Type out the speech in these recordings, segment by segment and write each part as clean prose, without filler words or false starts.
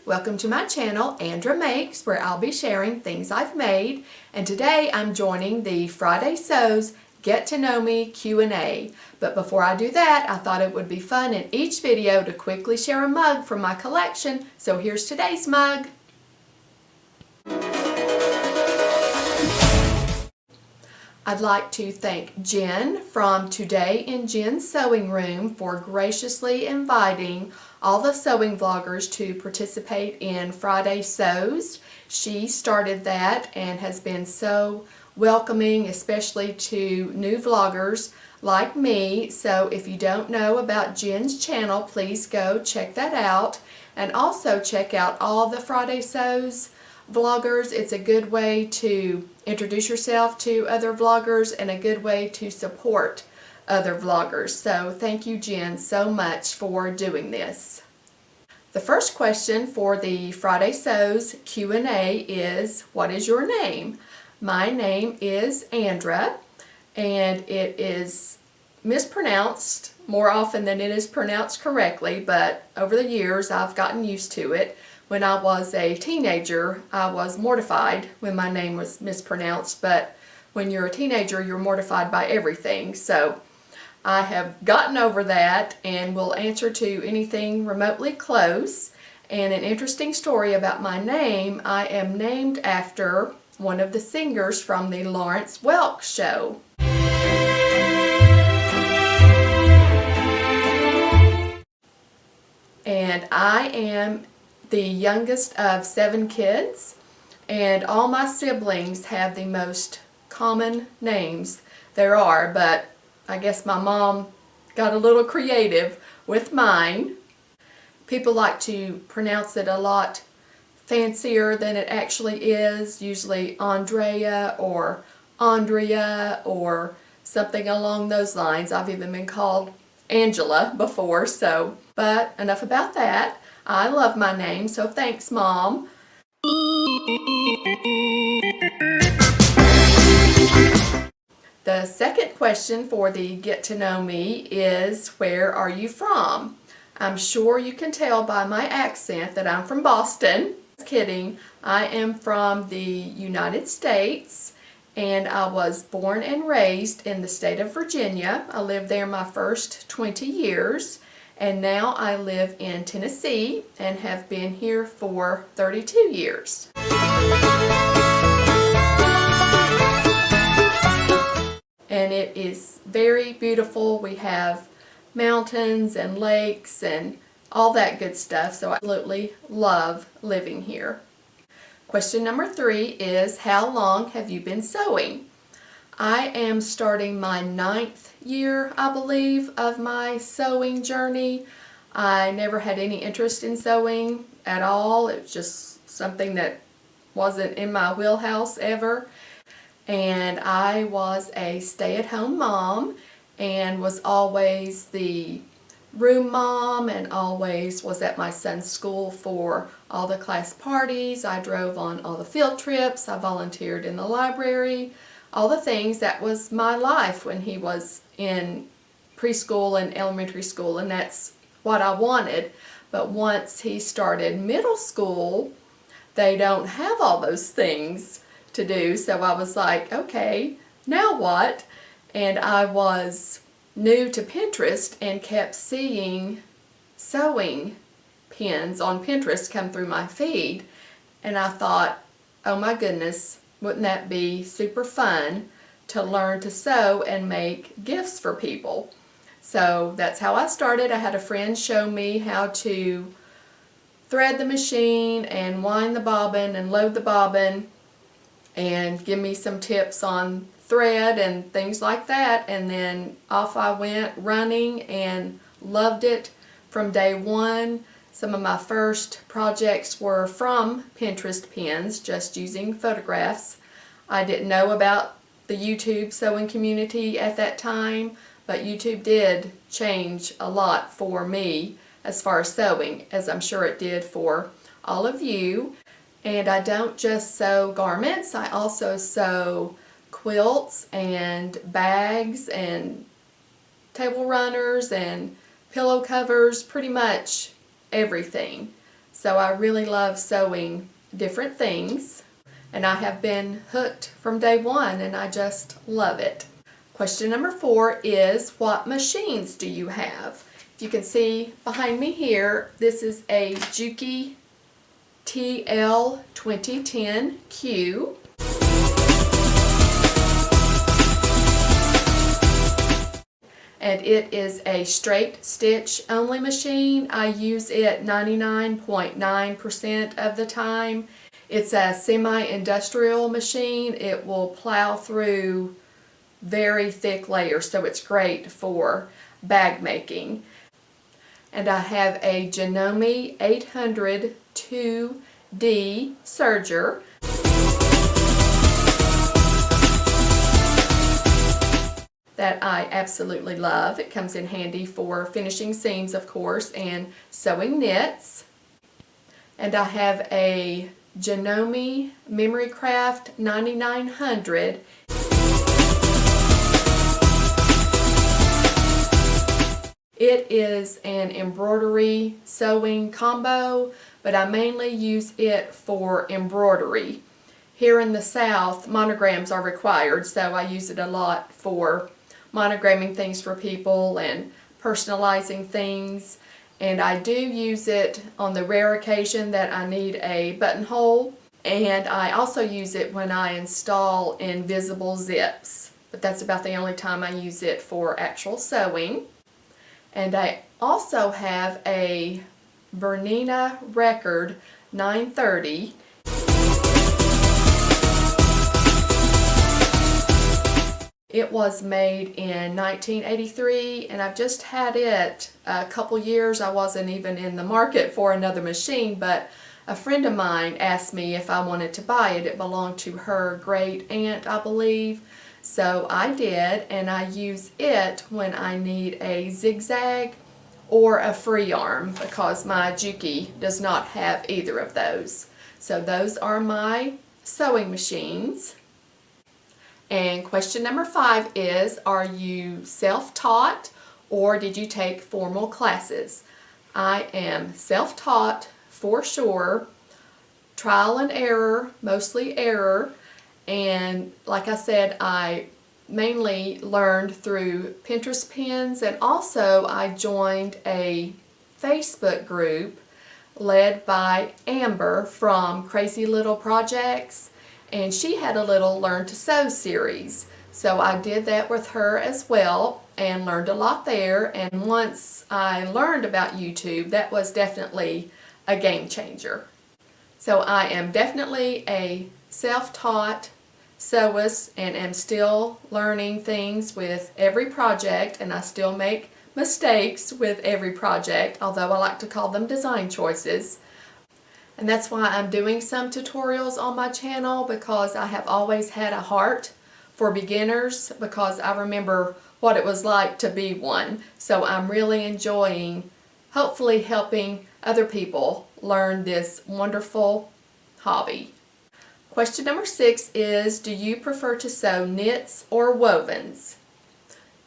Welcome to my channel, Andra Makes, where I'll be sharing things I've made. And today I'm joining the Friday Sews Get to Know Me Q&A. But before I do that, I thought it would be fun in each video to quickly share a mug from my collection. So here's today's mug. I'd like to thank Jen from Today in Jen's Sewing Room for graciously inviting all the sewing vloggers to participate in Friday Sews. She started that and has been so welcoming, especially to new vloggers like me. So if you don't know about Jen's channel, please go check that out. And also check out all the Friday Sews vloggers. It's a good way to introduce yourself to other vloggers and a good way to support other vloggers. So thank you, Jen, so much for doing this. The first question for the Friday Sews Q&A is, what is your name? My name is Andra, and it is mispronounced more often than it is pronounced correctly, but over the years I've gotten used to it. When I was a teenager, I was mortified when my name was mispronounced, but when you're a teenager, you're mortified by everything. So I have gotten over that and will answer to anything remotely close. And an interesting story about my name, I am named after one of the singers from the Lawrence Welk show. And I am the youngest of 7 kids, and all my siblings have the most common names there are, but I guess my mom got a little creative with mine. People like to pronounce it a lot fancier than it actually is, usually Andrea or Andrea or something along those lines. I've even been called Angela before, but enough about that. I love my name, so thanks, Mom. The second question for the Get to Know Me is, where are you from? I'm sure you can tell by my accent that I'm from Boston. Just kidding. I am from the United States, and I was born and raised in the state of Virginia. I lived there my first 20 years. And now I live in Tennessee and have been here for 32 years. And it is very beautiful. We have mountains and lakes and all that good stuff, so I absolutely love living here. Question number 3 is, how long have you been sewing? I am starting my 9th year, I believe, of my sewing journey. I never had any interest in sewing at all. It was just something that wasn't in my wheelhouse ever. And I was a stay-at-home mom and was always the room mom and always was at my son's school for all the class parties. I drove on all the field trips. I volunteered in the library. All the things. That was my life when he was in preschool and elementary school, and that's what I wanted. But once he started middle school, they don't have all those things to do, so I was like, okay, now what? And I was new to Pinterest and kept seeing sewing pins on Pinterest come through my feed, and I thought, oh my goodness, wouldn't that be super fun to learn to sew and make gifts for people? So that's how I started. I had a friend show me how to thread the machine and wind the bobbin and load the bobbin and give me some tips on thread and things like that, and then off I went running and loved it from day one. Some of my first projects were from Pinterest pins, just using photographs. I didn't know about the YouTube sewing community at that time, but YouTube did change a lot for me as far as sewing, as I'm sure it did for all of you. And I don't just sew garments, I also sew quilts and bags and table runners and pillow covers, pretty much everything. So I really love sewing different things, and I have been hooked from day one, and I just love it. Question number 4 is, what machines do you have? If you can see behind me here, this is a Juki TL2010Q. And it is a straight stitch only machine. I use it 99.9% of the time. It's a semi-industrial machine. It will plow through very thick layers, so it's great for bag making. And I have a Janome 800 2D serger. That I absolutely love. It comes in handy for finishing seams, of course, and sewing knits. And I have a Janome Memorycraft 9900. It is an embroidery sewing combo, but I mainly use it for embroidery. Here in the South, monograms are required, so I use it a lot for monogramming things for people and personalizing things. And I do use it on the rare occasion that I need a buttonhole, and I also use it when I install invisible zips, but that's about the only time I use it for actual sewing. And I also have a Bernina Record 930. It was made in 1983, and I've just had it a couple years. I wasn't even in the market for another machine, but a friend of mine asked me if I wanted to buy it. It belonged to her great aunt, I believe. So I did, and I use it when I need a zigzag or a free arm, because my Juki does not have either of those. So those are my sewing machines. And question number 5 is, are you self-taught or did you take formal classes? I am self-taught for sure, trial and error, mostly error, and like I said, I mainly learned through Pinterest pins, and also I joined a Facebook group led by Amber from Crazy Little Projects, and she had a little Learn to Sew series. So I did that with her as well and learned a lot there, and once I learned about YouTube, that was definitely a game changer. So I am definitely a self-taught sewist and am still learning things with every project, and I still make mistakes with every project, although I like to call them design choices. And that's why I'm doing some tutorials on my channel, because I have always had a heart for beginners, because I remember what it was like to be one. So I'm really enjoying, hopefully helping other people learn this wonderful hobby. Question number 6 is, do you prefer to sew knits or wovens?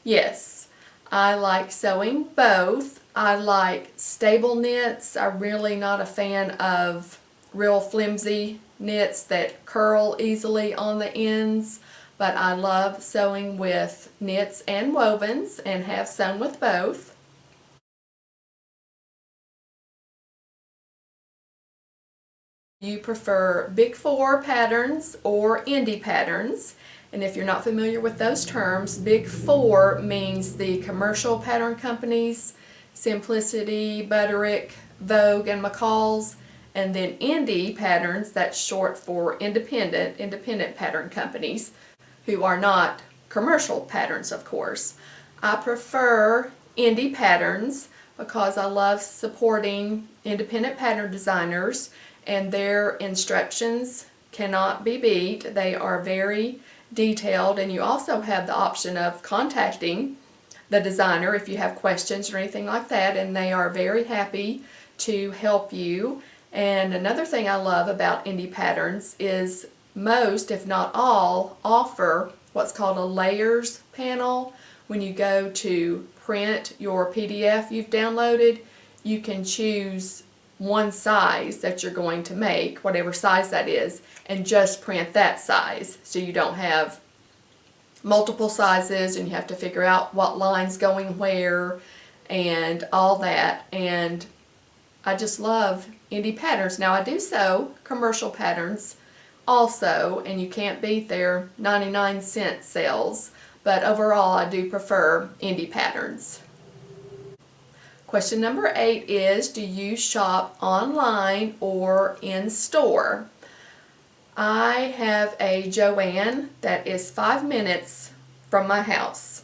Yes, I like sewing both. I like stable knits. I'm really not a fan of real flimsy knits that curl easily on the ends, but I love sewing with knits and wovens and have sewn with both. You prefer Big Four patterns or indie patterns? And if you're not familiar with those terms, Big Four means the commercial pattern companies, Simplicity, Butterick, Vogue, and McCall's. And then indie patterns, that's short for independent pattern companies, who are not commercial patterns, of course. I prefer indie patterns because I love supporting independent pattern designers, and their instructions cannot be beat. They are very detailed, and you also have the option of contacting the designer if you have questions or anything like that, and they are very happy to help you. And another thing I love about indie patterns is most, if not all, offer what's called a layers panel. When you go to print your PDF you've downloaded, you can choose one size that you're going to make, whatever size that is, and just print that size, so you don't have multiple sizes and you have to figure out what line's going where and all that. And I just love indie patterns. Now I do sew commercial patterns also, and you can't beat their 99-cent sales, but overall I do prefer indie patterns. Question number 8 is, do you shop online or in store? I have a Joann that is 5 minutes from my house,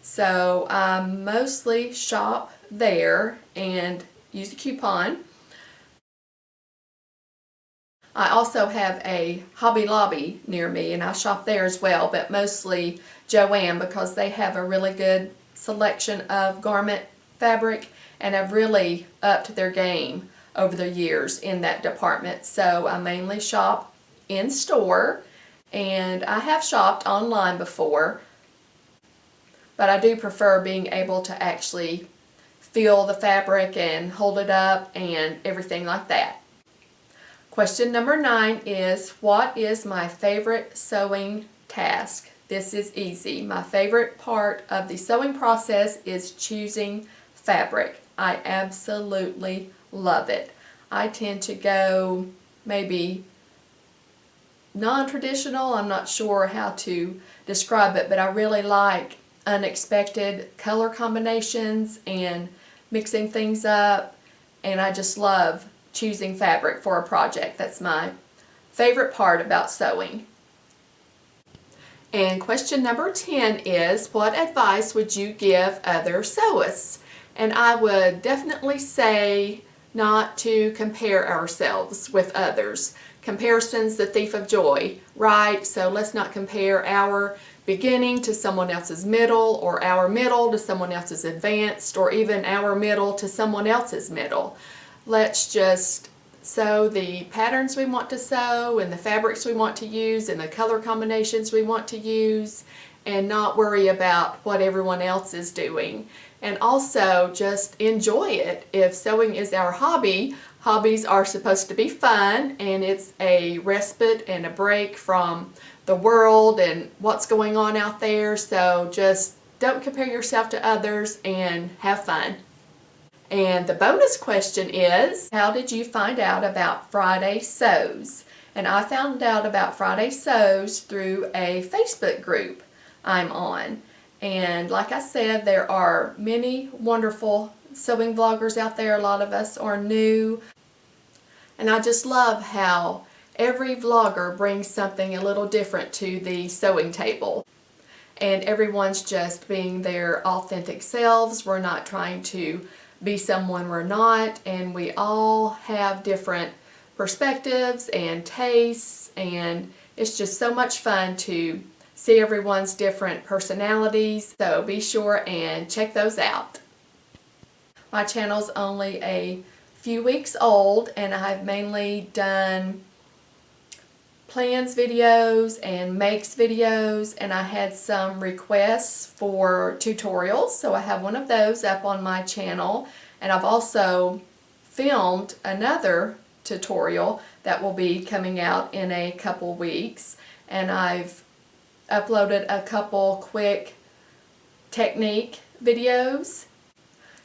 so I mostly shop there and use a coupon. I also have a Hobby Lobby near me and I shop there as well, but mostly Joann because they have a really good selection of garment fabric and have really upped their game over the years in that department. So I mainly shop in store, and I have shopped online before, but I do prefer being able to actually feel the fabric and hold it up and everything like that. Question number 9 is, what is my favorite sewing task? This is easy. My favorite part of the sewing process is choosing fabric. I absolutely love it. I tend to go maybe non-traditional, I'm not sure how to describe it, but I really like unexpected color combinations and mixing things up, and I just love choosing fabric for a project. That's my favorite part about sewing. And question number 10 is, what advice would you give other sewists? And I would definitely say not to compare ourselves with others. Comparison's the thief of joy, right? So let's not compare our beginning to someone else's middle, or our middle to someone else's advanced, or even our middle to someone else's middle. Let's just sew the patterns we want to sew and the fabrics we want to use and the color combinations we want to use, and not worry about what everyone else is doing. And also just enjoy it. If sewing is our hobby, hobbies are supposed to be fun, and it's a respite and a break from the world and what's going on out there. So just don't compare yourself to others and have fun. And the bonus question is, how did you find out about Friday Sews? And I found out about Friday Sews through a Facebook group I'm on. And like I said, there are many wonderful sewing vloggers out there. A lot of us are new. And I just love how every vlogger brings something a little different to the sewing table. And everyone's just being their authentic selves. We're not trying to be someone we're not. And we all have different perspectives and tastes. And it's just so much fun to see everyone's different personalities. So be sure and check those out. My channel's only a few weeks old, and I've mainly done plans videos and makes videos, and I had some requests for tutorials, so I have one of those up on my channel. And I've also filmed another tutorial that will be coming out in a couple weeks, and I've uploaded a couple quick technique videos.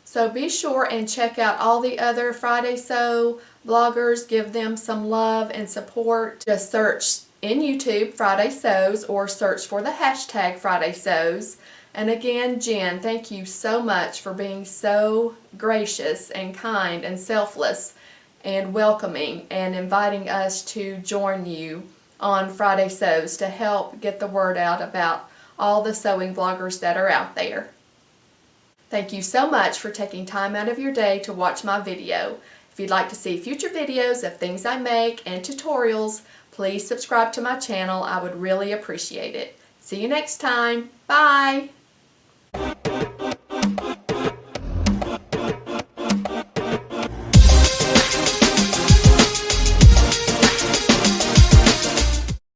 So be sure and check out all the other Friday Sew vloggers. Give them some love and support. Just search in YouTube Friday Sews, or search for the hashtag Friday Sews. And again, Jen, thank you so much for being so gracious and kind and selfless and welcoming, and inviting us to join you on Friday Sews to help get the word out about all the sewing vloggers that are out there. Thank you so much for taking time out of your day to watch my video. If you'd like to see future videos of things I make and tutorials, please subscribe to my channel. I would really appreciate it. See you next time. Bye!